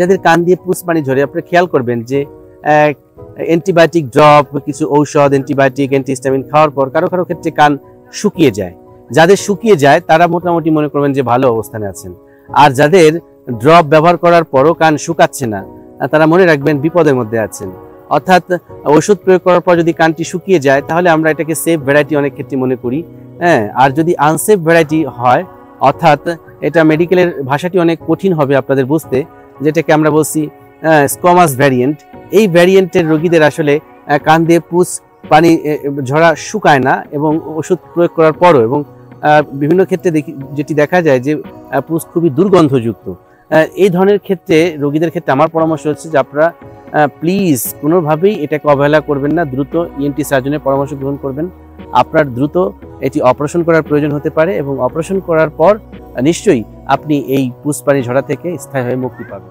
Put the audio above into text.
যাদের কান দিয়ে পুষ পানি ঝরে আপনারা খেয়াল করবেন যে অ্যান্টিবায়োটিক ড্রপ, কিছু ঔষধ, অ্যান্টিবায়োটিক, অ্যান্টিহিস্টামিন খাওয়ার পর কারো কারো ক্ষেত্রে কান শুকিয়ে যায়। যাদের শুকিয়ে যায় তারা মোটামুটি মনে করবেন যে ভালো অবস্থানে আছেন। আর যাদের ড্রপ ব্যবহার করার পরও কান শুকাচ্ছে না, তারা মনে রাখবেন বিপদের মধ্যে আছেন। অর্থাৎ ওষুধ প্রয়োগ করার পর যদি কানটি শুকিয়ে যায় তাহলে আমরা এটাকে সেফ ভ্যারাইটি অনেক ক্ষেত্রে মনে করি। হ্যাঁ, আর যদি আনসেফ ভ্যারাইটি হয়, অর্থাৎ এটা মেডিকেলের ভাষাটি অনেক কঠিন হবে আপনাদের বুঝতে, যেটাকে আমরা বলছি স্কোমাস ভ্যারিয়েন্ট। এই ভ্যারিয়েন্টের রোগীদের আসলে কান দিয়ে পুষ পানি ঝরা শুকায় না এবং ওষুধ প্রয়োগ করার পরও, এবং বিভিন্ন ক্ষেত্রে যেটি দেখা যায় যে পুষ খুবই দুর্গন্ধযুক্ত। এই ধরনের ক্ষেত্রে রোগীদের ক্ষেত্রে আমার পরামর্শ হচ্ছে যে আপনারা প্লিজ কোনোভাবেই এটাকে অবহেলা করবেন না, দ্রুত ইএনটি সার্জনের পরামর্শ গ্রহণ করবেন। আপনার দ্রুত এটি অপারেশন করার প্রয়োজন হতে পারে এবং অপারেশন করার পর নিশ্চয়ই আপনি এই পুষ পানি ঝরা থেকে স্থায়ীভাবে মুক্তি পাবেন।